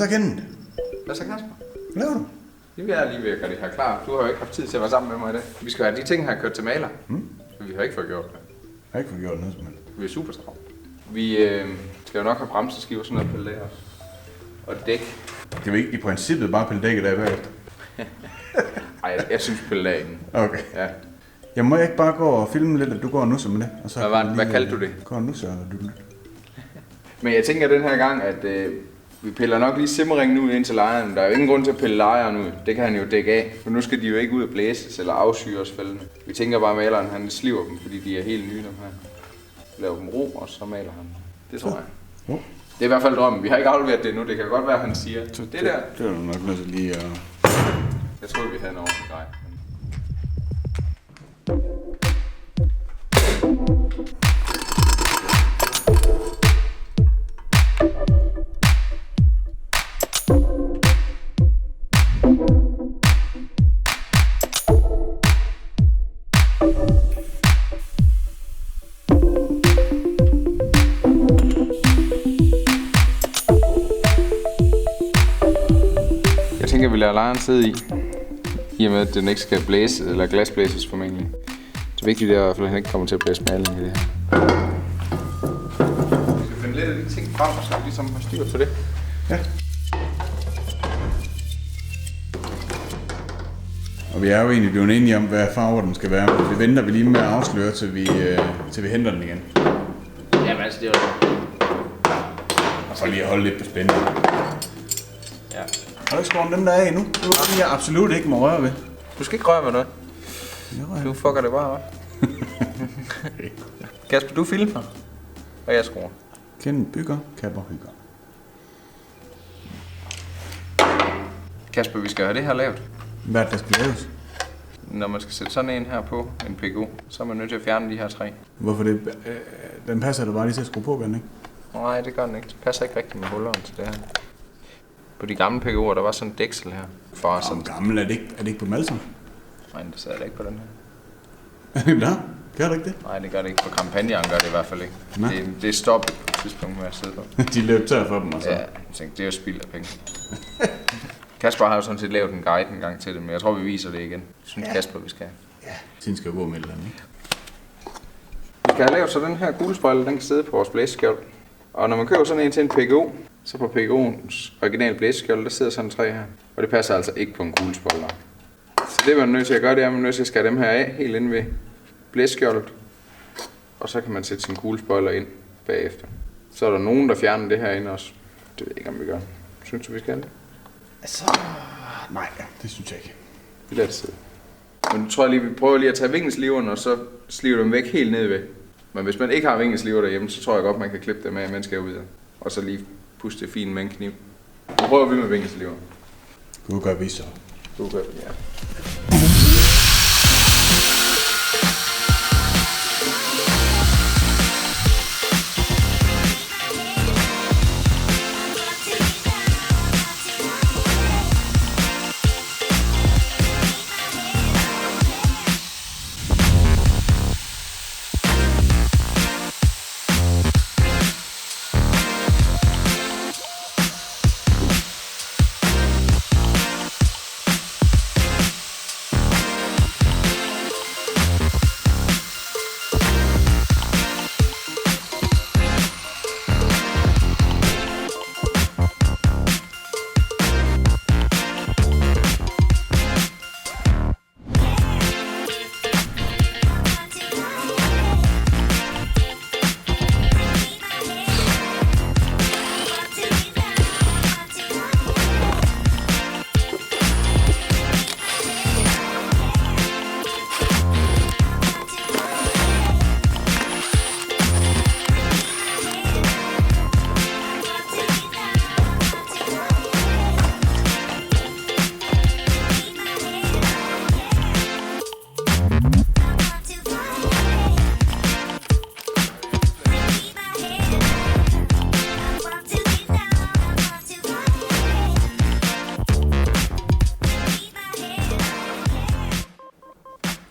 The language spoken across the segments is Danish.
så Kenneth? Hvad så, Kasper? Hvad laver du? Nu er jeg lige ved at gøre det her klar. Du har jo ikke haft tid til at være sammen med mig i dag. Vi skal have de ting her kørt til maler. For vi har ikke fået gjort det. Jeg har ikke fået gjort noget, men... Vi er super travlt. Vi skal jo nok have bremseskiver og sådan noget på det også. Og dæk. Det vil ikke i princippet bare pille dækket af bagefter. Ej, jeg synes pille af inden. Okay. Ja. Jeg må ikke bare gå og filme lidt, at du går og nusser med det? Og så Hvad kaldte du det? Går og nusser, eller du... Men jeg tænker den her gang, at vi piller nok lige simringen ud ind til lejren. Der er jo ingen grund til at pille lejren ud. Det kan han jo dække af. For nu skal de jo ikke ud og blæses eller afsyres fældene. Vi tænker bare, at maleren han sliver dem, fordi de er helt nye, dem her. Laver dem ro, og så maler han. Det tror jeg. Jo. Det er i hvert fald drømmen. Vi har ikke afleveret det nu. Det kan godt være, at han siger. Det der. Det er nok nødt til lige at... Jeg troede, vi havde en ordentlig grej. Jeg tænker, vi lader lejren sidde i og med, at den ikke skal blæse, eller glasblæses formentlig. Det vigtige er i hvert fald, at han ikke kommer til at blæse maling i det her. Vi skal finde lidt af de ting frem, så vi ligesom har styr på det. Ja. Og vi er jo egentlig blevet enige om, hvad farver den skal være. Det venter vi lige med at afsløre, til vi henter den igen. Jamen altså, det er jo... Og så lige at holde lidt på spænding. Ja. Har du ikke skåret dem der af endnu? Det er jeg absolut ikke må røre ved. Du skal ikke røre med noget. Du fucker det bare op. Kasper, du filmer, og jeg skruer. Kenneth bygger, Kapper hygger. Kasper, vi skal have det her lavet. Hvad er det, der skal laves? Når man skal sætte sådan en her på, en PGO, så er man nødt til at fjerne de her tre. Hvorfor det? Den passer du bare lige til at skrue på, ikke? Nej, det gør den ikke. Det passer ikke rigtigt med hullerne til det her. På de gamle PGO'er, der var sådan en dæksel her. For sådan... gammel er det ikke på Malsom? Nej, det sidder ikke på den Nå, her. gør det ikke det? Nej, det gør det ikke. På kampagnen gør det i hvert fald ikke. Det er stoppet på et tidspunkt med at sidde på. De løb tør for dem, og så. Ja, jeg tænkte, det er jo spild af penge. Kasper har jo sådan set lavet en guide en gang til det, men jeg tror, vi viser det igen. Synes Kasper, vi skal. Ja, tiden skal gå med den, ikke? Vi skal have lavet så den her kuglesprøjle, den kan sidde på vores blæseskjold. Og når man køber sådan en til en PGO, så på PGO'ens originale blæseskjold, der sidder sådan en træ her. Og det passer altså ikke på en kuglesprøjle. Så det man er nødt til at gøre, det er, at man er nødt til at skære dem her af, helt inde ved blæseskjoldet. Og så kan man sætte sin kuglespoiler ind bagefter. Så er der nogen, der fjerner det her ind også. Det ved jeg ikke, om vi gør. Synes du, vi skal det? Altså, nej, det synes jeg ikke. Vi lader det sidde. Men nu tror jeg lige, vi prøver lige at tage vingelsliverne, og så sliver dem væk helt ned ved. Men hvis man ikke har vingelsliver derhjemme, så tror jeg godt, man kan klippe dem af, mens jeg er ude. Og så lige puste det fint med en kniv. Nu prøver vi med vingelsliver. Gud gør vi så. Gud gør vi, ja.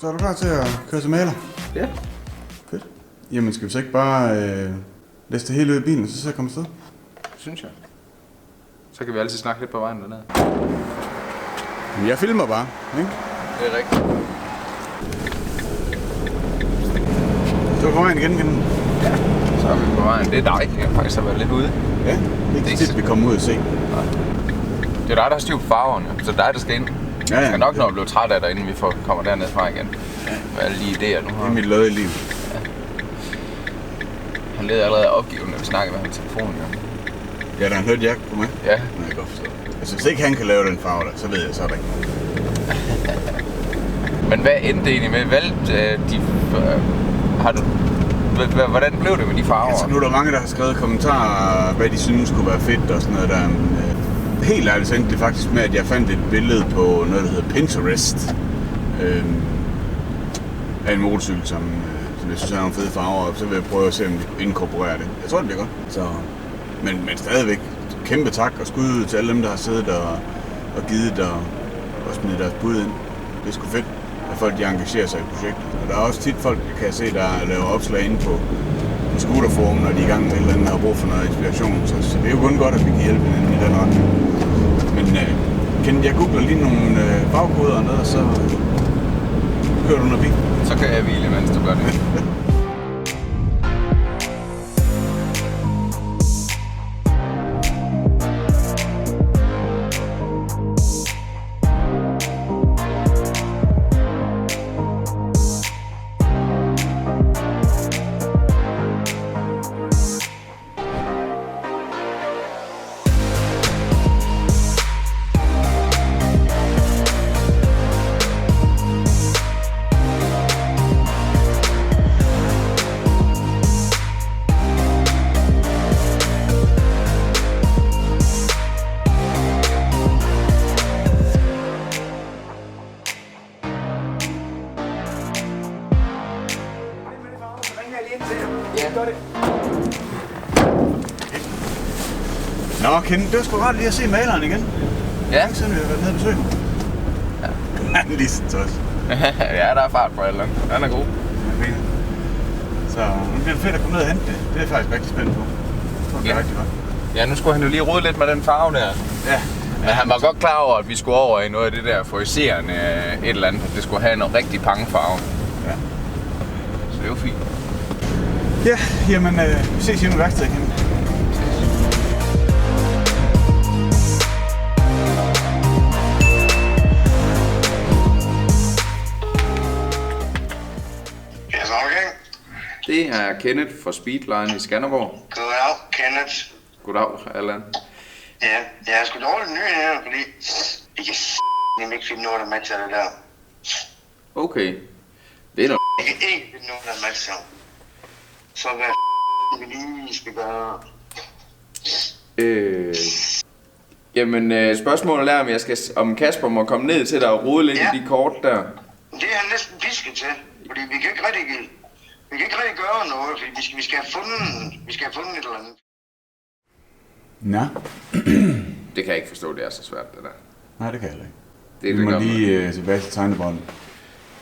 Så er du klar til at køre til maler? Ja. Fedt. Jamen skal vi så ikke bare læse det hele ud i bilen, og så komme afsted? Synes jeg. Så kan vi altid snakke lidt på vejen dernede. Jeg filmer bare, ikke? Det er rigtigt. Så er vi på vejen igen. Ja, så er vi på vejen. Det er dejligt. Jeg faktisk har været lidt ude. Ja, det er ikke tit, vi kommer ud og se. Nej. Det er dig, der har styr på farverne, så det er dig, der skal ind. Ja. Jeg skal nok nå at blive træt af dig, inden vi kommer derned fra igen. Ja. Med alle de idéer, du har. Det er mit lod i liv. Ja. Han leder allerede opgivende, når vi snakker med ham i telefonen. Ja, der har hørt Jack på mig. Ja. Nå, jeg godt forstå. Altså, hvis ikke han kan lave den farve der, så ved jeg, så er der ikke noget. Men hvad endte det egentlig med? Valgte hvordan blev det med de farver? Altså, nu er der mange, der har skrevet kommentarer, hvad de synes kunne være fedt og sådan noget der. Helt ærligt så endte det faktisk med, at jeg fandt et billede på noget, der hedder Pinterest. Af en motorcykel, som jeg synes har nogle fede farver, og så vil jeg prøve at se, om vi kunne inkorporere det. Jeg tror, det bliver godt. Så, men stadigvæk kæmpe tak og skud ud til alle dem, der har siddet og givet og smidt deres bud ind. Det er sgu fedt, at folk de engagerer sig i projektet. Og der er også tit folk, kan jeg se, der laver opslag inde på scooterforum, når de er i gang med et eller andet, der har brug for noget inspiration. Så det er jo kun godt, at vi kan hjælpe hinanden i den retning. Men jeg googler lige nogle bagkoder og noget, og så kører du noget bil. Så kan jeg hvile, mens du gør det. Nå, Ken, det var sgu rart lige at se maleren igen. Ja. Ikke siden vi har været nede og besøge. Ja. Han er lige sådan tosset. Ja, der er fart på alle. Han er god. Så nu bliver det fedt at komme ned og hente det. Det er jeg faktisk rigtig spændt på. Jeg tror, det er rigtig godt. Ja, nu skulle han jo lige rode lidt med den farve der. Ja. Men han var godt klar over, at vi skulle over i noget af det der foriserende et eller andet. Det skulle have en rigtig pangefarve. Ja. Så det er jo fint. Ja, jamen vi ses hjemme i værkstedet igen. Det er Kenneth fra Speedline i Skanderborg. Goddag, Kenneth. Goddag, Allan. Ja, jeg er sgu dårligt ny her, fordi jeg kan nemlig ikke finde noget, der matcher det der. Okay. Det er noget. Jeg kan ikke finde noget, der matcher. Så hvad vi lige skal gøre? Jamen, spørgsmålet er, om Kasper må komme ned til dig og rode lidt i de kort der. Det er han næsten pisket til, fordi vi kan ikke rigtig gøre noget, fordi vi skal have fundet et eller andet. Nå. Det kan jeg ikke forstå, det er så svært, det der. Nej, det kan jeg ikke. Det vi må lige tilbage til tegnebåndet.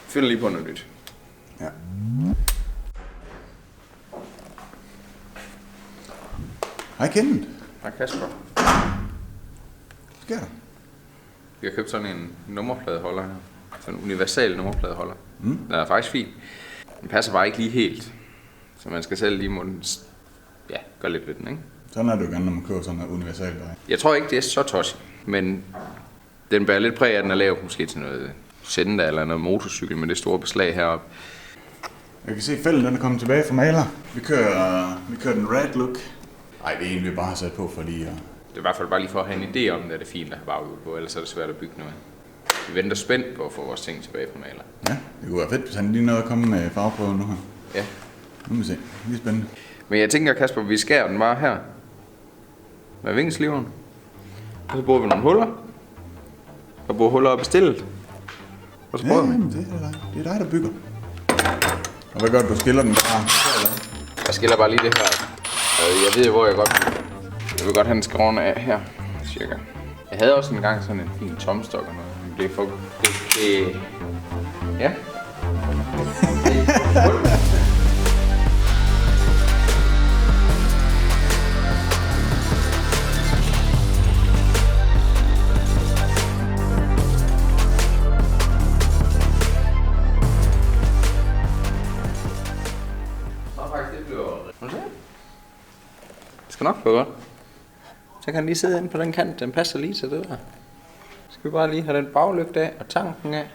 Finder lige på noget nyt. Ja. Hej Kenneth. Hej Kasper. Hvad sker der? Vi har købt sådan en nummerpladeholder her. Sådan en universal nummerpladeholder. Den er faktisk fin. Den passer bare ikke lige helt. Så man skal selv lige gøre lidt ved den, ikke? Sådan er det jo gerne, når man køber sådan en universal vej. Jeg tror ikke, det er så tosset. Men den bærer lidt præg af, at den er lavet måske til noget Senda eller noget motorcykel med det store beslag heroppe. Jeg kan se, at fælden den er kommet tilbage fra maler. Vi kører den red look. Ej, det er en, vi bare har sat på for lige at... Det er i hvert fald bare lige for at have en idé om, at det er fint at have baghjul på, ellers er det svært at bygge noget. Vi venter spændt på at få vores ting tilbage fra maler. Ja, det kunne være fedt, hvis han lige nåede at komme med farveprøven nu her. Ja. Nu må vi se. Det er spændende. Men jeg tænker, Kasper, vi skærer den bare her. Med vingesliveren. Og så bruger vi nogle huller. Og bruger huller op i stillet. Og så prøver vi. Det er dig, der bygger. Og hvad gør du? Skiller den bare? Jeg skiller bare lige det her. Jeg ved jo, hvor jeg vil godt have den skråne af her. Cirka. Jeg havde også engang sådan en fin tomstok og noget. Men det er for... Ja. skal nok gå godt. Så kan den lige sidde inde på den kant, den passer lige til det der. Så skal vi bare lige have den baglygte af og tanken af.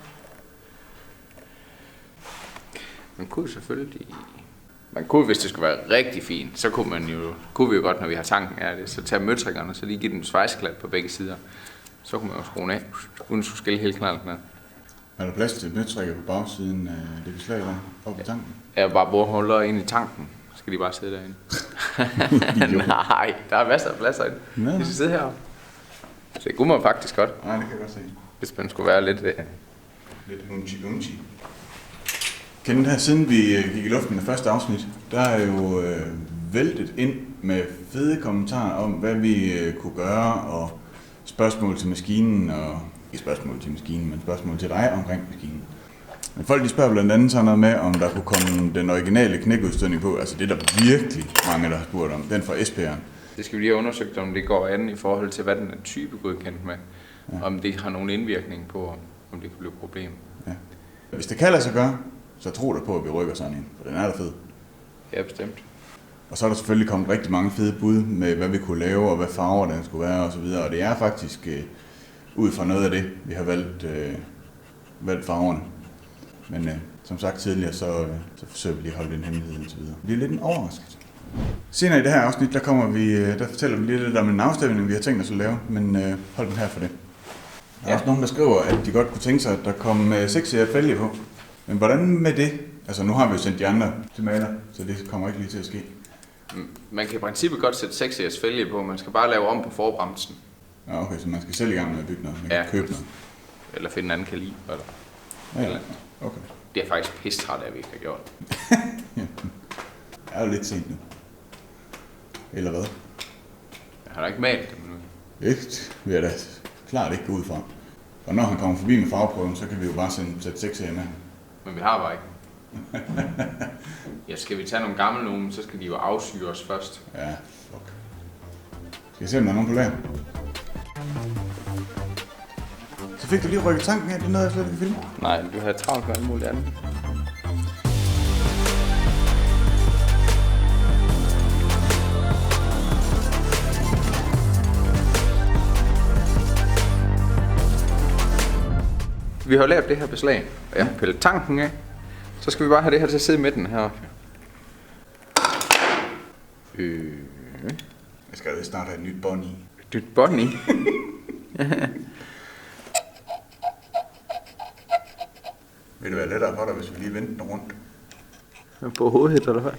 Man kunne selvfølgelig... hvis det skulle være rigtig fint, så kunne vi jo godt, når vi har tanken af det, så tage møtrikkerne, så lige give den svejsklat på begge sider. Så kunne man jo skrue af, uden at skulle skille hele knalden ned. Er der plads til møtrikker på bagsiden af det beslag der, oppe i tanken? Jeg bare borehuller ind i tanken. Så skal de bare sidde derinde. Nej, der er masser af plads derinde. De skal sidde heroppe. Så det kunne man faktisk godt. Nej, det kan jeg godt se. Hvis man skulle være lidt... Lidt unchi. Kenneth, her siden vi gik i luften med første afsnit, der er jo væltet ind med fede kommentarer om, hvad vi kunne gøre, og spørgsmål til maskinen, og ikke spørgsmål til maskinen, men spørgsmål til dig omkring maskinen. Men folk de spørger blandt andet sådan noget med, om der kunne komme den originale knækudstødning på, altså det der virkelig mange, der har spurgt om, den fra SP'eren. Det skal vi lige have undersøgt, om det går an i forhold til, hvad den er type godkendt med. Ja. Om det har nogen indvirkning på, om det kan blive et problem. Ja. Hvis det kan lade sig gøre, så tro dig på, at vi rykker sådan en, for den er der fed. Ja, bestemt. Og så er der selvfølgelig kommet rigtig mange fede bud med, hvad vi kunne lave, og hvad farver den skulle være osv. Og det er faktisk ud fra noget af det, vi har valgt farverne. Men som sagt tidligere, så forsøger vi lige at holde den hemmelighed og så videre. Det er lidt en overraskelse. Senere i det her afsnit, der fortæller vi lidt om en afstemning, vi har tænkt os at lave, men hold den her for det. Der er også nogen, der skriver, at de godt kunne tænke sig, at der kom 6 fælge på. Men hvordan med det? Altså nu har vi jo sendt de andre til maler, så det kommer ikke lige til at ske. Man kan i princippet godt sætte 6 fælge på, man skal bare lave om på forbremsen. Ja, okay, så man skal selv i gang med at bygge noget, man kan købe noget. Eller finde en anden kaliber, eller... Ja, okay. Det er faktisk pisstræt af, at vi ikke har gjort. Jeg er jo lidt sent nu. Eller hvad? Jeg har da ikke malet dem nu. Det vil jeg da klart ikke gå ud fra. Og når han kommer forbi med farveprøven, så kan vi jo bare sætte 6 med. Men vi har bare ikke. Ja, skal vi tage nogle gamle nogen, så skal de jo afsyres først. Ja, fuck. Skal jeg se, om der er nogen på lager? Så fik du lige rykket tanken af, det er noget, jeg slet ikke filme. Nej, du har travlt med alt muligt andet. Vi har lavet det her beslag, og jeg har pillet tanken af. Så skal vi bare have det her til at sidde i midten heroppe. Jeg skal jo snart have et nyt bånd i. Et nyt bånd i? Vil det være lettere for dig, hvis vi lige vendte den rundt? På hovedet, eller hvad?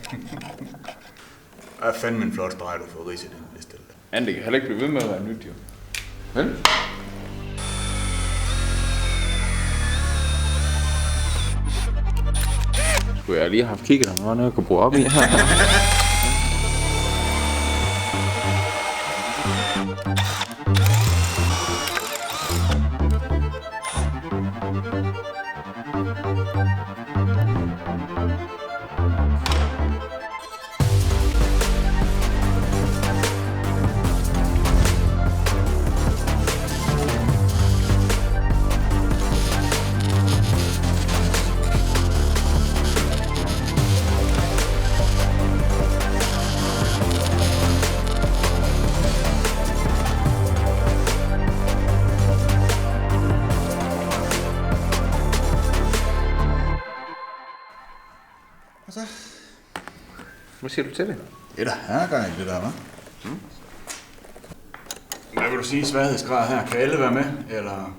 Jeg er fandme en flot streg, du får ridset den liste. Ja, det kan heller ikke blive ved med at være nyt, jo. Vel? Skulle jeg lige have haft kigget, om der var noget, jeg kunne bruge op i her. Hvad siger du til det? Det er da herregejl, det der, hva'? Hvad vil du sige, sværhedsgrad her? Kan alle være med, eller?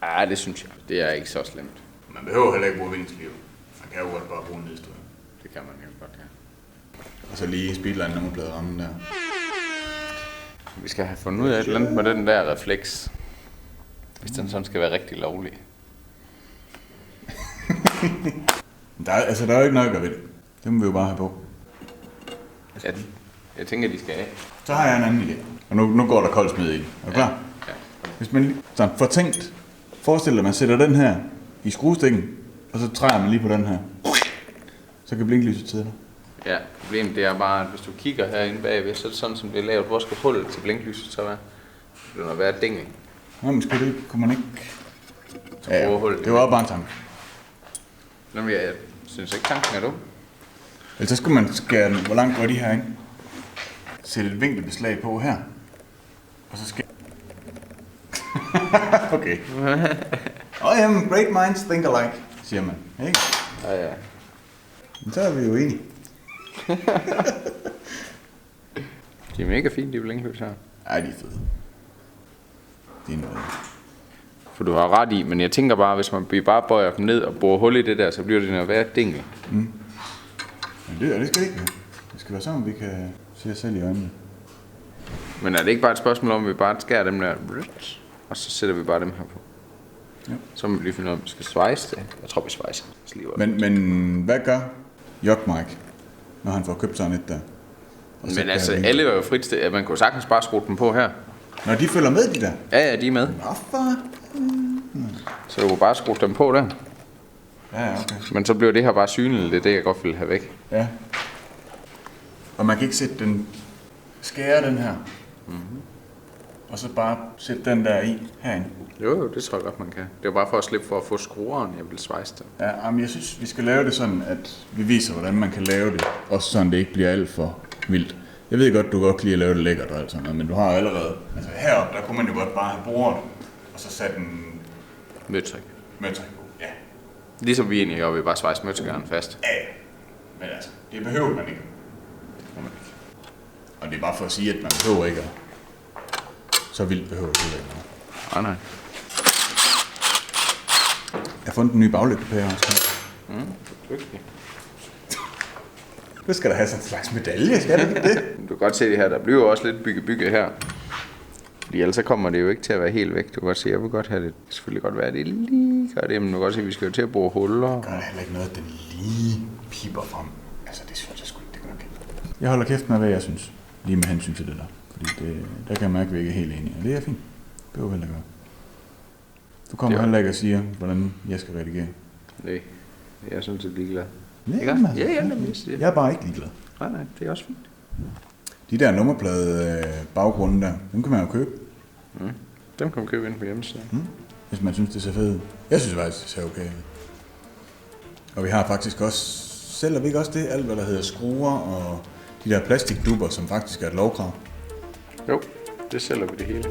Ja, det synes jeg. Det er ikke så slemt. Man behøver heller ikke bruge vindsliv. Man kan jo godt bare bruge en nedstød. Det kan man jo godt, ja. Og så lige speedline nummerplade rammen der. Vi skal have fundet ud af et eller andet med den der refleks. Hvis den sådan skal være rigtig lovlig. Der er jo ikke noget at gøre ved det. Det må vi jo bare have på. Jeg tænker, de skal af. Så har jeg en anden idé. Og nu går der koldt smed i. Er du klar? Ja. Hvis man sådan får tænkt, forestil dig, at man sætter den her i skruestikken, og så træder man lige på den her. Så kan blinklyset til dig. Ja, problemet det er bare, at hvis du kigger herinde bagved, så er det sådan, som det er lavet. Hvor skal hullet til blinklyset så være? Det vil være ding. Nå, men skulle det ikke, kunne man ikke... Ja, det var bare en tanke. Jamen, jeg synes ikke, tanken er dum. Ellers så skulle man skære den. Hvor langt går de her, ikke? sætte et vinkelbeslag på her. Og så skal... Okay. Jamen, great minds think alike, siger man. Ikke? Ja. Men så er vi jo enige. De er mega fine, de blinklys her. Ej, de er fede. Det er noget. For du har ret i, men jeg tænker bare, hvis man bare bøjer dem ned og borer hul i det der, så bliver det noget værd dingel. Men det skal det ikke være. Det skal være sådan, vi kan se os selv i øjnene. Men er det ikke bare et spørgsmål om, at vi bare skærer dem der, og så sætter vi bare dem her på? Ja. Så må vi lige finde ud af, om vi skal svejse det. Jeg tror, vi svejser. Men hvad gør Jok Mike, når han får købt sådan et der? Men altså, alle er jo frit sted. Man kunne sagtens bare skrue dem på her. Når de følger med, de der? Ja, de er med. Hvorfor? Så du kunne bare skrue dem på der. Ja, okay. Men så bliver det her bare synligt, det er det, jeg godt vil have væk. Ja. Og man kan ikke sætte den, skære den her, og så bare sætte den der i herinde. Jo, det tror jeg godt, man kan. Det er bare for at slippe for at få skrueren, jeg vil svejse det. Ja, men jeg synes, vi skal lave det sådan, at vi viser, hvordan man kan lave det. Også sådan, det ikke bliver alt for vildt. Jeg ved godt, du godt kan lide at lave det lækkert og alt sådan noget, men du har allerede... Altså heroppe, der kunne man jo godt bare have bordet, og så sætte en... Møtrik. Møtrik på, ja. Ligesom vi egentlig gør, vi bare svejse møtrikeren fast. Ja, men altså, det behøver man ikke. Og det er bare for at sige, at man behøver ikke at... Så vildt behøver det ikke. Nej. Jeg har fundet en ny baglygtepære også. Dygtig. Du skal da have sådan en slags medalje, skal du ikke det? Du kan godt se det her, der bliver også lidt bygge her. Fordi ellers så kommer det jo ikke til at være helt væk. Du kan godt se, jeg vil godt have det. Det selvfølgelig godt være, at det lige gør det. Men du kan godt se, at vi skal jo til at bore huller. Det gør der heller ikke noget, at den lige piper frem. Altså, det synes jeg sgu ikke, det gør okay. Jeg holder kæft med, hvad jeg synes. Lige med hensyn til det der. Fordi det, der kan jeg mærke, at vi ikke er helt enige. Og det er fint. Det behøver heller gøre. Du kommer heller ikke og siger, hvordan jeg skal redigere. Nej, jeg er sådan set ligeglad. Jeg er bare ikke ligeglad. Nej, det er også fint. De der nummerplade baggrunde der, dem kan man jo købe. Dem kan man købe ind på hjemmesiden. Hvis man synes, det ser fedt. Jeg synes faktisk, det ser okay. Og vi har faktisk også, sælger vi ikke også det, alt hvad der hedder skruer og de der plastikdubber, som faktisk er et lovkrav? Jo, det sælger vi det hele.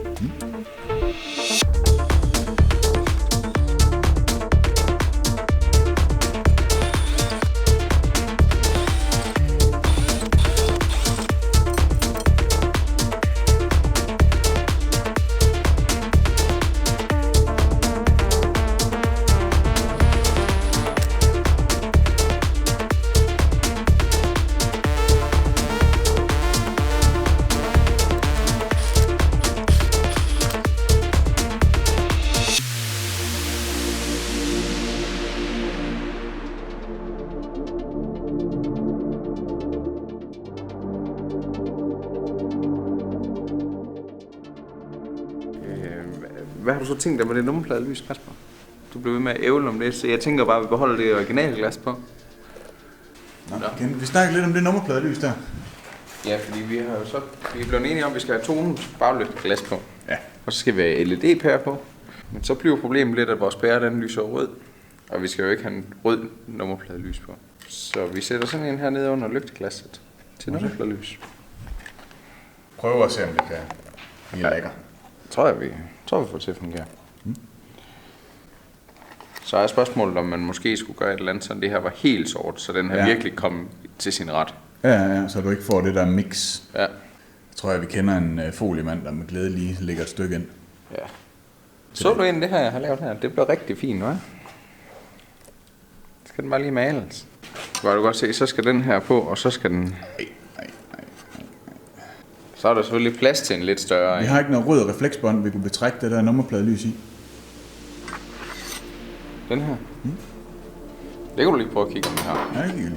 Hvad har du så tænkt dig med det nummerpladelys, Kasper? Du blev ved med at ævle om det, så jeg tænker bare, at vi beholder det originale glas på. Vi snakker lidt om det nummerpladelys der. Ja, fordi vi er blevet enige om, at vi skal have tonens baglygteglas på. Ja. Og så skal vi have LED-pære på. Men så bliver problemet lidt, at vores pære den lyser rød. Og vi skal jo ikke have en rød nummerpladelys på. Så vi sætter sådan en her nede under lygteglasset til nummerpladelys. Prøv at se, om det kan blive lækker. Tror vi får til at fungere. Så er spørgsmålet, om man måske skulle gøre et eller andet, så det her var helt sort, så den her virkelig kom til sin ret. Ja, så du ikke får det der mix. Ja. Jeg tror, vi kender en foliemand, der med glæde lige lægger et stykke ind. Ja. Så du egentlig det her, jeg har lavet her? Det blev rigtig fint, hva'? Skal den bare lige males? Hvor du godt se, så skal den her på, og så skal den... Nej. Så er der selvfølgelig plads til en lidt større... Vi har ikke noget rød refleksbånd, vi kunne betrække det der nummerpladelys i. Den her? Det kan du lige prøve at kigge om den her. Ja, ikke lige.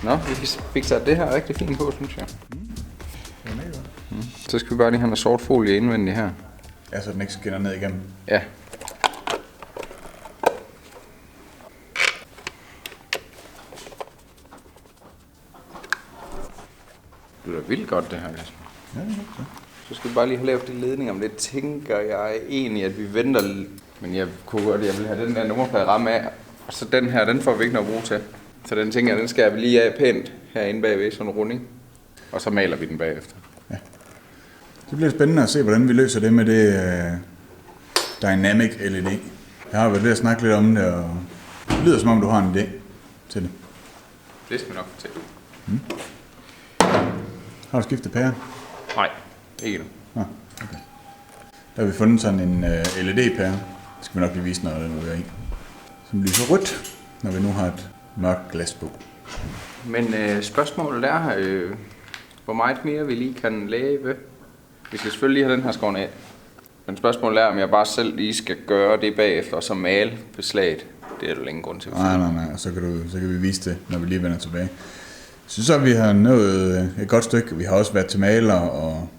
Nå, vi fik sat det her rigtig fint på, synes jeg. Så skal vi bare lige have noget sort folie indvendigt her. Ja, så den ikke skinner ned igennem. Ja. Det er vildt godt, det her, Jasper. Ja, det er godt. Så skal vi bare lige have lavet de ledninger, om det tænker jeg egentlig, at vi venter. Men jeg kunne godt, jeg vil have den der nummerplade ramme af. Og så den her, den får vi ikke noget brug til. Så den tænker jeg, den skal vi lige af pænt herinde bagved, sådan en runding. Og så maler vi den bagefter. Ja. Det bliver spændende at se, hvordan vi løser det med det Dynamic LED. Jeg har været ved at snakke lidt om det, og det lyder som om, du har en idé til det. Det skal vi nok fortælle. Har du skiftet pære? Nej, ikke nu. Ah, okay. Der har vi fundet sådan en LED-pære. Det skal vi nok lige vise, når den er i. Som lyser rødt, når vi nu har et mørkt glas på. Men spørgsmålet er, hvor meget mere vi lige kan lave. Vi skal selvfølgelig lige have den her skåret af. Men spørgsmålet er, om jeg bare selv lige skal gøre det bagefter, og så male beslaget. Det er jo ingen grund til. Nej, og så kan vi vise det, når vi lige vender tilbage. Jeg synes så, vi har nået et godt stykke. Vi har også været til maler og...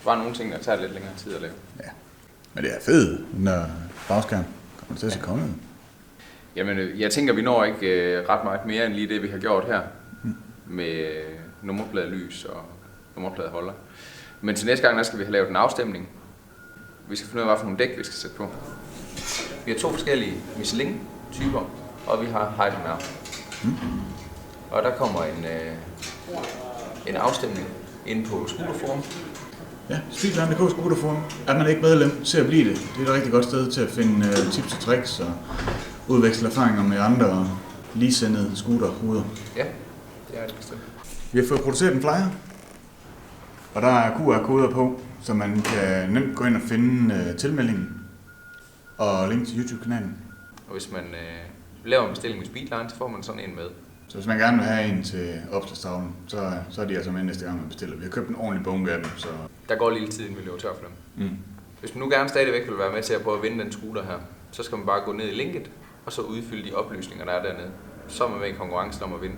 Der var nogle ting, der tager lidt længere tid at lave. Ja, men det er fedt, når bagskærm kommer til at se konge ud. Jamen, jeg tænker, vi når ikke ret meget mere end lige det, vi har gjort her. Med nummerpladelys og nummerpladeholder. Men til næste gang, der skal vi have lavet en afstemning. Vi skal finde ud af, hvad for nogle dæk, vi skal sætte på. Vi har 2 forskellige Michelin-typer, og vi har Heidenau. Og der kommer en afstemning inde på Scooterforum. Ja, Speedline.dk Scooterforum. Er man ikke medlem, så blive det. Det er et rigtig godt sted til at finde tips og tricks og udveksle erfaringer med andre ligesendede scooterhoveder. Ja, det er det bestemt. Vi har fået produceret en flyer, og der er QR-koder på, så man kan nemt gå ind og finde tilmeldingen og link til YouTube-kanalen. Og hvis man laver en bestilling med Speedline, så får man sådan en med. Så hvis man gerne vil have en til opslagstavlen, så er de altså med næste gang, man bestiller. Vi har købt en ordentlig bunke af dem, så... Der går lige lidt tid, inden vi løber tør for dem. Hvis man nu gerne stadigvæk vil være med til at prøve at vinde den scooter her, så skal man bare gå ned i linket, og så udfylde de oplysninger, der er dernede. Så er man med i konkurrencen om at vinde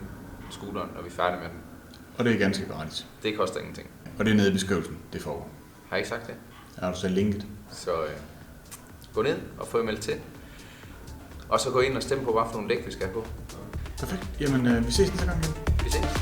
scooteren, når vi er færdige med den. Og det er ganske gratis. Det koster ingenting. Og det er nede i beskrivelsen, det foregår. Har I ikke sagt det? Har du så linket? Så gå ned og få meldt til. Og så gå ind og stemme på, hvad for nogle dæk vi skal have på. Perfekt. Jamen, vi ses næste gang. Vi ses.